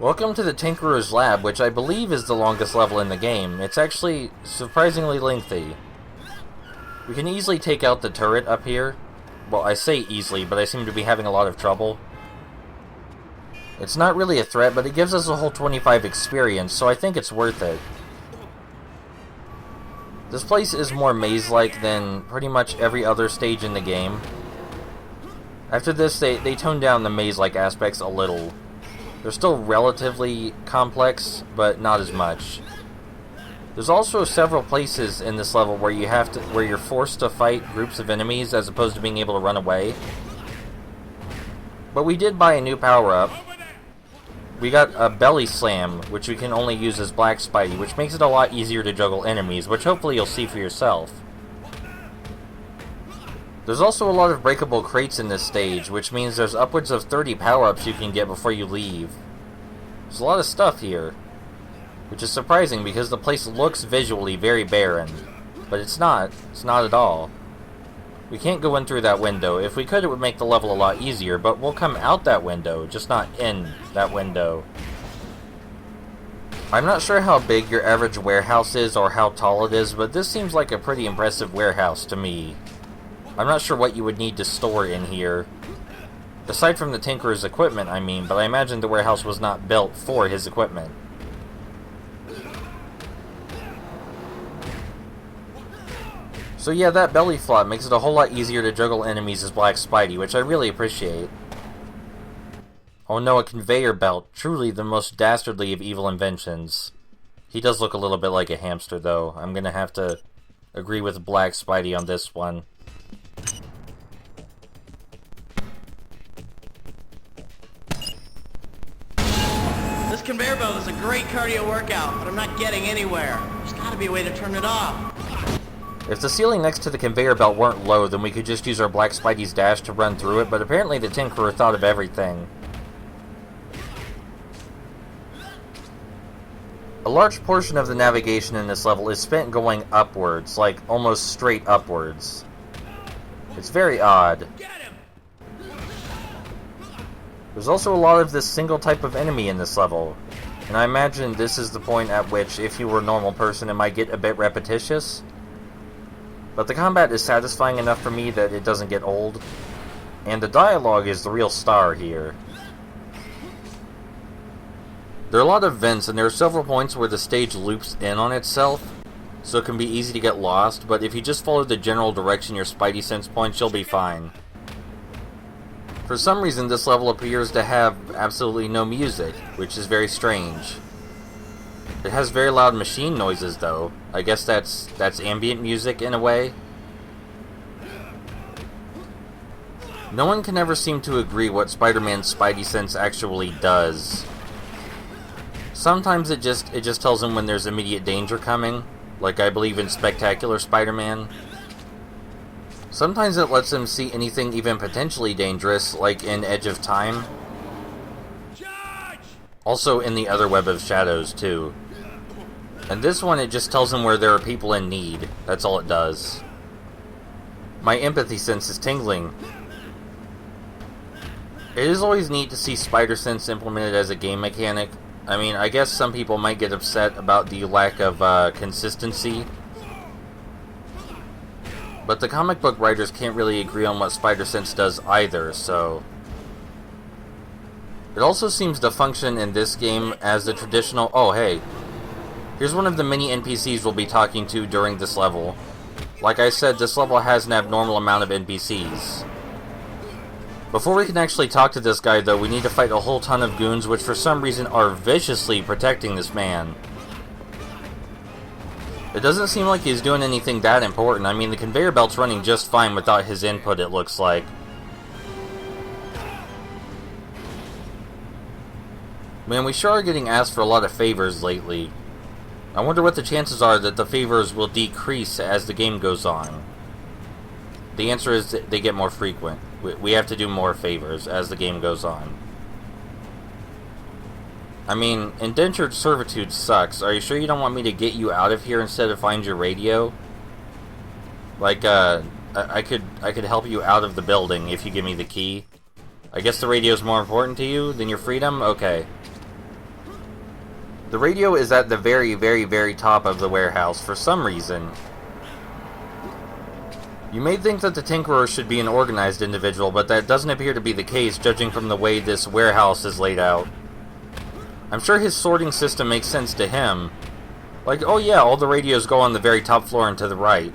Welcome to the Tinkerer's Lab, which I believe is the longest level in the game. It's actually surprisingly lengthy. We can easily take out the turret up here. Well, I say easily, but I seem to be having a lot of trouble. It's not really a threat, but it gives us a whole 25 experience, so I think it's worth it. This place is more maze-like than pretty much every other stage in the game. After this, they toned down the maze-like aspects a little. They're still relatively complex, but not as much. There's also several places in this level where you're forced to fight groups of enemies as opposed to being able to run away. But we did buy a new power-up. We got a belly slam, which we can only use as Black Spidey, which makes it a lot easier to juggle enemies, which hopefully you'll see for yourself. There's also a lot of breakable crates in this stage, which means there's upwards of 30 power-ups you can get before you leave. There's a lot of stuff here, which is surprising because the place looks visually very barren, but it's not. It's not at all. We can't go in through that window. If we could, it would make the level a lot easier, but we'll come out that window, just not in that window. I'm not sure how big your average warehouse is or how tall it is, but this seems like a pretty impressive warehouse to me. I'm not sure what you would need to store in here. Aside from the Tinkerer's equipment, I mean, but I imagine the warehouse was not built for his equipment. So yeah, that belly flop makes it a whole lot easier to juggle enemies as Black Spidey, which I really appreciate. Oh no, a conveyor belt. Truly the most dastardly of evil inventions. He does look a little bit like a hamster, though. I'm gonna have to agree with Black Spidey on this one. This conveyor belt is a great cardio workout, but I'm not getting anywhere. There's gotta be a way to turn it off. If the ceiling next to the conveyor belt weren't low, then we could just use our Black Spidey's dash to run through it, but apparently the Tinkerer thought of everything. A large portion of the navigation in this level is spent going upwards, like almost straight upwards. It's very odd. There's also a lot of this single type of enemy in this level, and I imagine this is the point at which, if you were a normal person, it might get a bit repetitious. But the combat is satisfying enough for me that it doesn't get old, and the dialogue is the real star here. There are a lot of vents, and there are several points where the stage loops in on itself, so it can be easy to get lost, but if you just follow the general direction your Spidey sense points, you'll be fine. For some reason, this level appears to have absolutely no music, which is very strange. It has very loud machine noises, though. I guess that's ambient music in a way. No one can ever seem to agree what Spider-Man's Spidey sense actually does. Sometimes it just tells him when there's immediate danger coming, like I believe in Spectacular Spider-Man. Sometimes it lets him see anything even potentially dangerous, like in Edge of Time. Also in the other Web of Shadows, too. And this one, it just tells him where there are people in need. That's all it does. My empathy sense is tingling. It is always neat to see Spider Sense implemented as a game mechanic. I mean, I guess some people might get upset about the lack of consistency. But the comic book writers can't really agree on what Spider Sense does either, so... It also seems to function in this game as the traditional... Oh, hey. Here's one of the many NPCs we'll be talking to during this level. Like I said, this level has an abnormal amount of NPCs. Before we can actually talk to this guy, though, we need to fight a whole ton of goons, which for some reason are viciously protecting this man. It doesn't seem like he's doing anything that important. I mean, the conveyor belt's running just fine without his input, it looks like. Man, we sure are getting asked for a lot of favors lately. I wonder what the chances are that the favors will decrease as the game goes on. The answer is that they get more frequent. We have to do more favors as the game goes on. I mean, indentured servitude sucks. Are you sure you don't want me to get you out of here instead of find your radio? Like, I could help you out of the building if you give me the key. I guess the radio's more important to you than your freedom? Okay. The radio is at the very, very, very top of the warehouse for some reason. You may think that the Tinkerer should be an organized individual, but that doesn't appear to be the case, judging from the way this warehouse is laid out. I'm sure his sorting system makes sense to him. Like, oh yeah, all the radios go on the very top floor and to the right.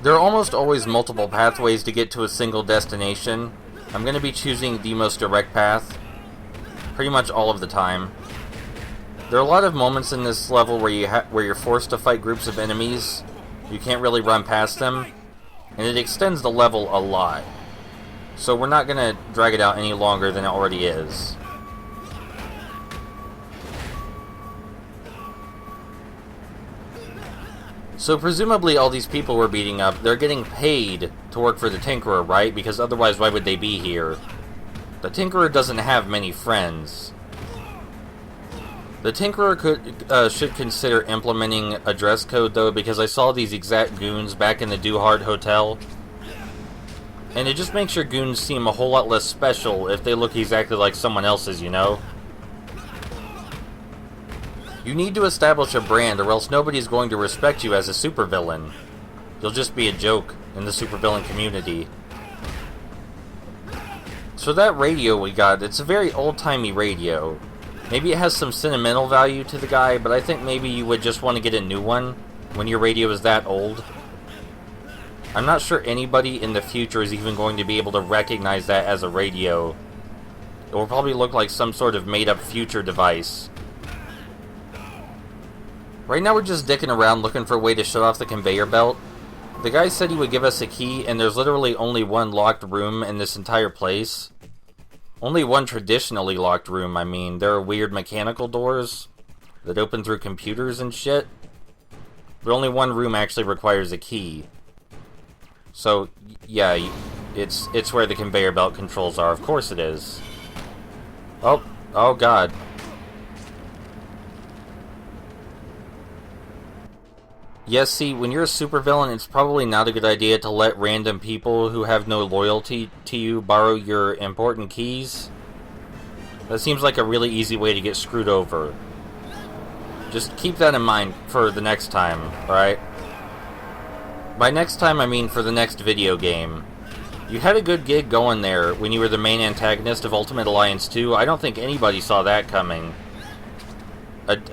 There are almost always multiple pathways to get to a single destination. I'm going to be choosing the most direct path, pretty much all of the time. There are a lot of moments in this level where you're forced to fight groups of enemies. You can't really run past them, and it extends the level a lot. So we're not going to drag it out any longer than it already is. So presumably all these people we're beating up, they're getting paid to work for the Tinkerer, right? Because otherwise why would they be here? The Tinkerer doesn't have many friends. The Tinkerer should consider implementing a dress code though, because I saw these exact goons back in the Duhart Hotel. And it just makes your goons seem a whole lot less special if they look exactly like someone else's, you know? You need to establish a brand, or else nobody's going to respect you as a supervillain. You'll just be a joke in the supervillain community. So that radio we got, it's a very old-timey radio. Maybe it has some sentimental value to the guy, but I think maybe you would just want to get a new one when your radio is that old. I'm not sure anybody in the future is even going to be able to recognize that as a radio. It will probably look like some sort of made-up future device. Right now we're just dicking around looking for a way to shut off the conveyor belt. The guy said he would give us a key, and there's literally only one locked room in this entire place. Only one traditionally locked room, I mean. There are weird mechanical doors that open through computers and shit. But only one room actually requires a key. So, yeah, it's where the conveyor belt controls are. Of course it is. Oh god. Yes, see, when you're a supervillain, it's probably not a good idea to let random people who have no loyalty to you borrow your important keys. That seems like a really easy way to get screwed over. Just keep that in mind for the next time, alright? By next time, I mean for the next video game. You had a good gig going there when you were the main antagonist of Ultimate Alliance 2. I don't think anybody saw that coming.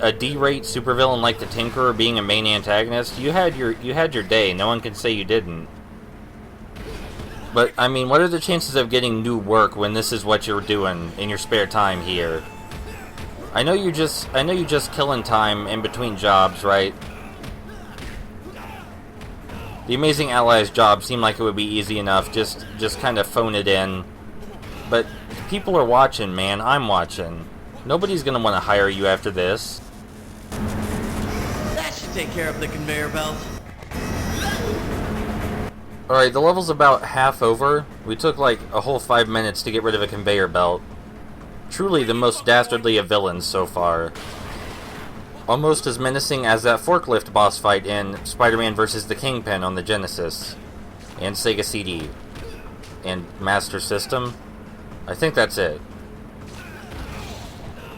A D-rate supervillain like the Tinkerer being a main antagonist, you had your day. No one can say you didn't. But I mean, what are the chances of getting new work when this is what you're doing in your spare time here? I know you're just killing time in between jobs, right? The Amazing Allies job seemed like it would be easy enough. Just kind of phone it in. But people are watching, man. I'm watching. Nobody's gonna want to hire you after this. That should take care of the conveyor belt. Alright, the level's about half over. We took like a whole 5 minutes to get rid of a conveyor belt. Truly the most dastardly of villains so far. Almost as menacing as that forklift boss fight in Spider-Man vs. the Kingpin on the Genesis. And Sega CD. And Master System. I think that's it.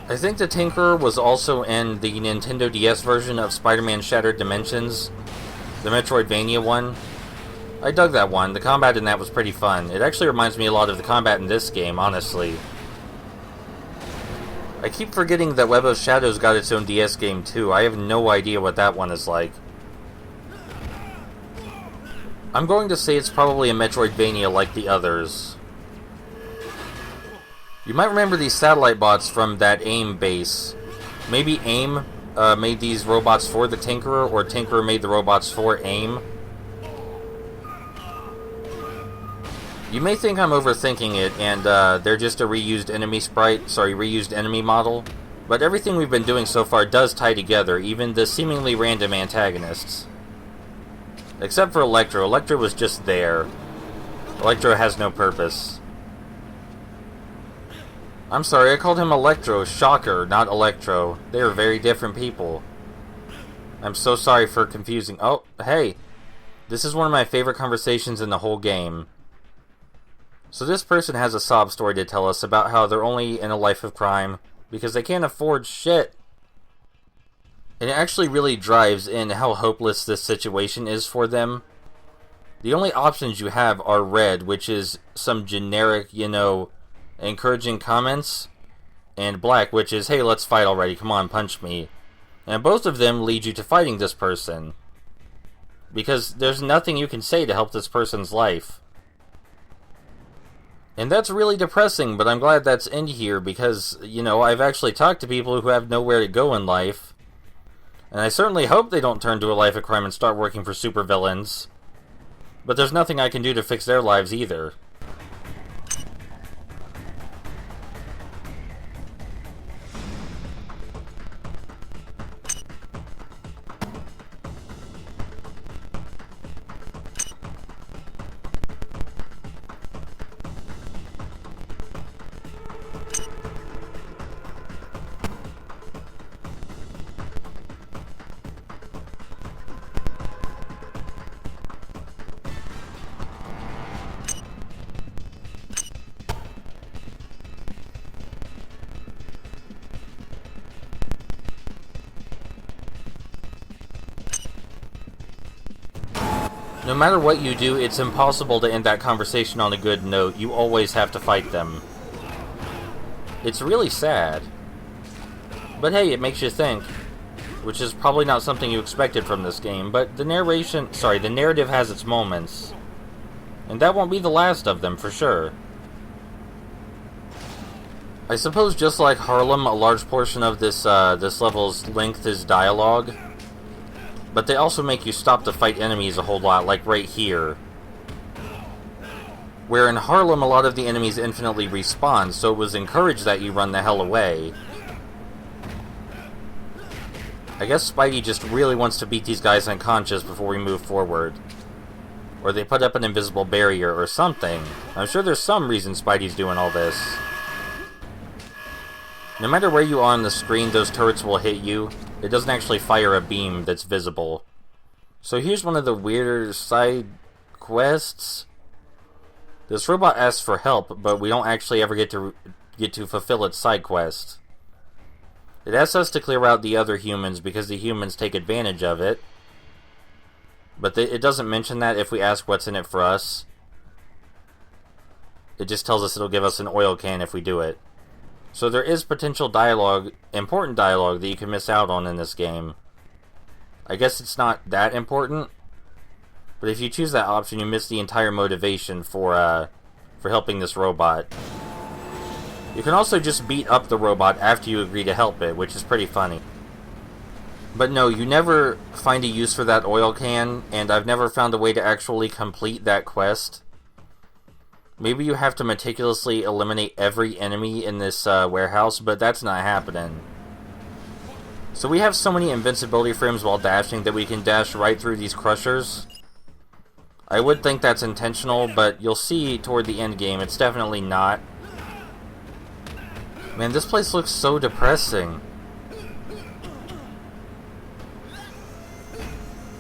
I think the Tinkerer was also in the Nintendo DS version of Spider-Man Shattered Dimensions, the Metroidvania one. I dug that one. The combat in that was pretty fun. It actually reminds me a lot of the combat in this game, honestly. I keep forgetting that Web of Shadows got its own DS game too. I have no idea what that one is like. I'm going to say it's probably a Metroidvania like the others. You might remember these satellite bots from that AIM base. Maybe AIM made these robots for the Tinkerer, or Tinkerer made the robots for AIM. You may think I'm overthinking it, and they're just a reused enemy model. But everything we've been doing so far does tie together, even the seemingly random antagonists. Except for Electro. Electro was just there. Electro has no purpose. I'm sorry, I called him Electro. Shocker, not Electro. They are very different people. I'm so sorry for confusing. Oh, hey. This is one of my favorite conversations in the whole game. So this person has a sob story to tell us about how they're only in a life of crime because they can't afford shit. And it actually really drives in how hopeless this situation is for them. The only options you have are red, which is some generic, encouraging comments, and black, which is, hey, let's fight already, come on, punch me. And both of them lead you to fighting this person, because there's nothing you can say to help this person's life. And that's really depressing, but I'm glad that's in here, because, I've actually talked to people who have nowhere to go in life, and I certainly hope they don't turn to a life of crime and start working for supervillains. But there's nothing I can do to fix their lives either. No matter what you do, it's impossible to end that conversation on a good note. You always have to fight them. It's really sad. But hey, it makes you think. Which is probably not something you expected from this game, but the narrative has its moments. And that won't be the last of them, for sure. I suppose just like Harlem, a large portion of this level's length is dialogue. But they also make you stop to fight enemies a whole lot, like right here. Where in Harlem, a lot of the enemies infinitely respawn, so it was encouraged that you run the hell away. I guess Spidey just really wants to beat these guys unconscious before we move forward. Or they put up an invisible barrier or something. I'm sure there's some reason Spidey's doing all this. No matter where you are on the screen, those turrets will hit you. It doesn't actually fire a beam that's visible. So here's one of the weirder side quests. This robot asks for help, but we don't actually ever get to fulfill its side quest. It asks us to clear out the other humans because the humans take advantage of it. But it doesn't mention that if we ask what's in it for us. It just tells us it'll give us an oil can if we do it. So there is potential dialogue, important dialogue, that you can miss out on in this game. I guess it's not that important, but if you choose that option, you miss the entire motivation for helping this robot. You can also just beat up the robot after you agree to help it, which is pretty funny. But no, you never find a use for that oil can, and I've never found a way to actually complete that quest. Maybe you have to meticulously eliminate every enemy in this warehouse, but that's not happening. So we have so many invincibility frames while dashing that we can dash right through these crushers. I would think that's intentional, but you'll see toward the end game, it's definitely not. Man, this place looks so depressing.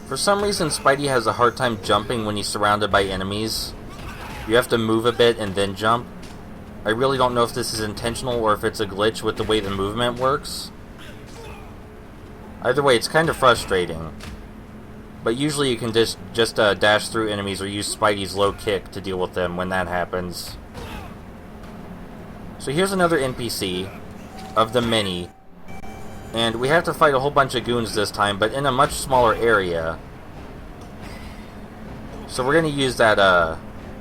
For some reason, Spidey has a hard time jumping when he's surrounded by enemies. You have to move a bit and then jump. I really don't know if this is intentional or if it's a glitch with the way the movement works. Either way, it's kind of frustrating. But usually you can just dash through enemies or use Spidey's low kick to deal with them when that happens. So here's another NPC of the many. And we have to fight a whole bunch of goons this time, but in a much smaller area. So we're going to use that,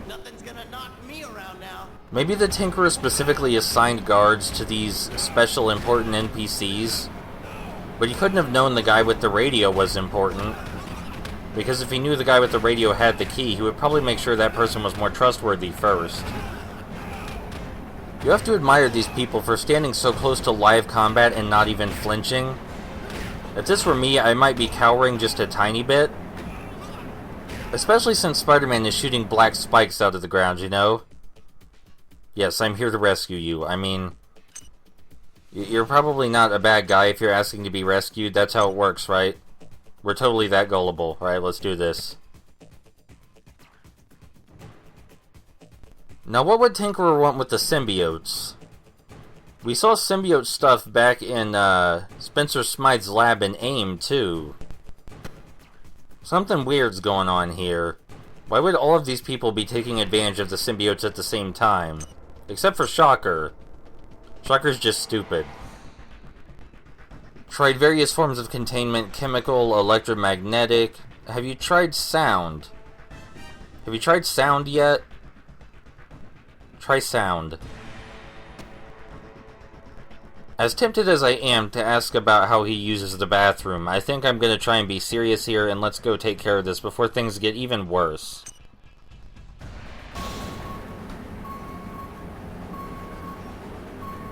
Nothing's gonna knock me around now. Maybe the Tinkerer specifically assigned guards to these special important NPCs. But he couldn't have known the guy with the radio was important. Because if he knew the guy with the radio had the key, he would probably make sure that person was more trustworthy first. You have to admire these people for standing so close to live combat and not even flinching. If this were me, I might be cowering just a tiny bit. Especially since Spider-Man is shooting black spikes out of the ground, you know? Yes, I'm here to rescue you. I mean, you're probably not a bad guy if you're asking to be rescued. That's how it works, right? We're totally that gullible. Alright, let's do this. Now, what would Tinkerer want with the symbiotes? We saw symbiote stuff back in Spencer Smythe's lab in AIM, too. Something weird's going on here. Why would all of these people be taking advantage of the symbiotes at the same time? Except for Shocker. Shocker's just stupid. Tried various forms of containment, chemical, electromagnetic. Have you tried sound? Have you tried sound yet? Try sound. As tempted as I am to ask about how he uses the bathroom, I think I'm going to try and be serious here and let's go take care of this before things get even worse.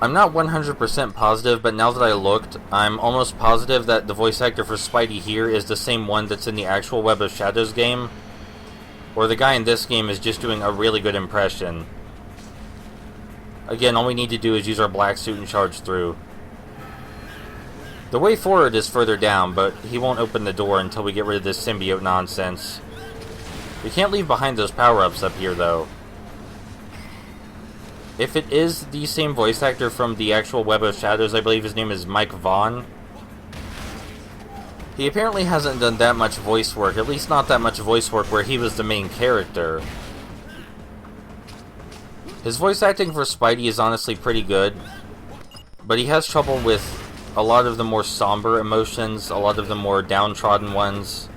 I'm not 100% positive, but now that I looked, I'm almost positive that the voice actor for Spidey here is the same one that's in the actual Web of Shadows game, or the guy in this game is just doing a really good impression. Again, all we need to do is use our black suit and charge through. The way forward is further down, but he won't open the door until we get rid of this symbiote nonsense. We can't leave behind those power-ups up here, though. If it is the same voice actor from the actual Web of Shadows, I believe his name is Mike Vaughn. He apparently hasn't done that much voice work, at least not that much voice work where he was the main character. His voice acting for Spidey is honestly pretty good, but he has trouble with a lot of the more somber emotions, a lot of the more downtrodden ones.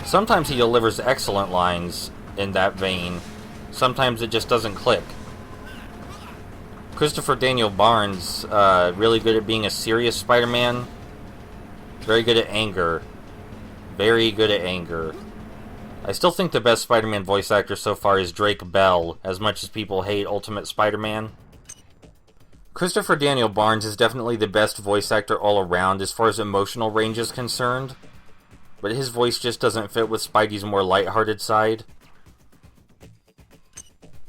Sometimes he delivers excellent lines in that vein. Sometimes it just doesn't click. Christopher Daniel Barnes, really good at being a serious Spider-Man. Very good at anger. Very good at anger. I still think the best Spider-Man voice actor so far is Drake Bell, as much as people hate Ultimate Spider-Man. Christopher Daniel Barnes is definitely the best voice actor all around as far as emotional range is concerned, but his voice just doesn't fit with Spidey's more lighthearted side.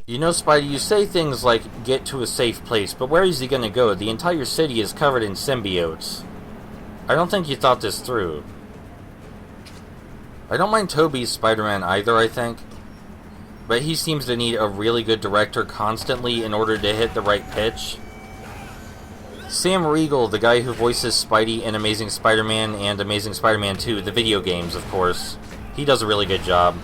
You know, Spidey, you say things like, get to a safe place, but where is he gonna go? The entire city is covered in symbiotes. I don't think you thought this through. I don't mind Tobey's Spider-Man either, I think, but he seems to need a really good director constantly in order to hit the right pitch. Sam Riegel, the guy who voices Spidey in Amazing Spider-Man and Amazing Spider-Man 2, the video games, of course, he does a really good job.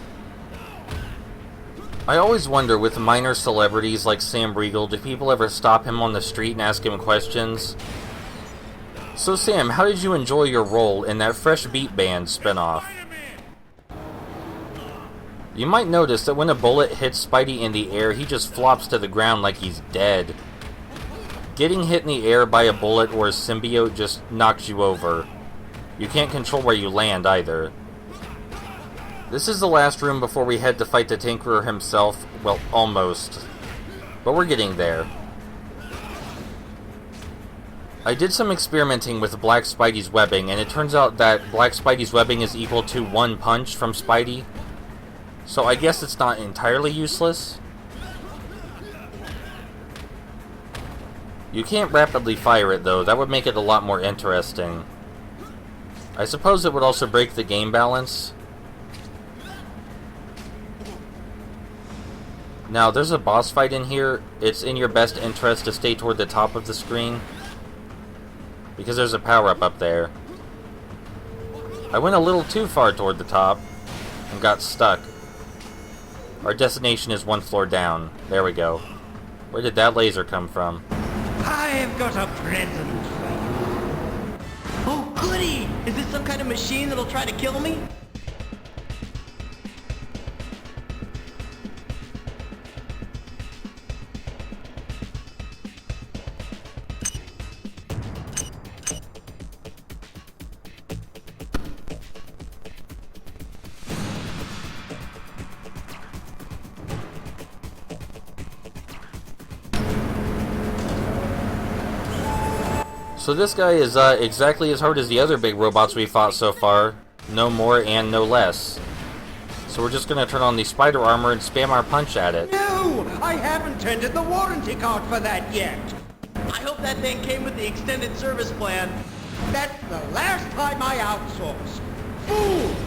I always wonder, with minor celebrities like Sam Riegel, do people ever stop him on the street and ask him questions? So Sam, how did you enjoy your role in that Fresh Beat Band spinoff? You might notice that when a bullet hits Spidey in the air, he just flops to the ground like he's dead. Getting hit in the air by a bullet or a symbiote just knocks you over. You can't control where you land either. This is the last room before we head to fight the Tinkerer himself. Well, almost. But we're getting there. I did some experimenting with Black Spidey's webbing, and it turns out that Black Spidey's webbing is equal to one punch from Spidey. So I guess it's not entirely useless. You can't rapidly fire it, though. That would make it a lot more interesting. I suppose it would also break the game balance. Now, there's a boss fight in here. It's in your best interest to stay toward the top of the screen, because there's a power-up up there. I went a little too far toward the top and got stuck. Our destination is one floor down. There we go. Where did that laser come from? I've got a present for you. Oh, goody! Is this some kind of machine that'll try to kill me? So this guy is exactly as hard as the other big robots we fought so far. No more and no less. So we're just going to turn on the spider armor and spam our punch at it. No! I haven't tendered the warranty card for that yet! I hope that thing came with the extended service plan. That's the last time I outsourced. Fool!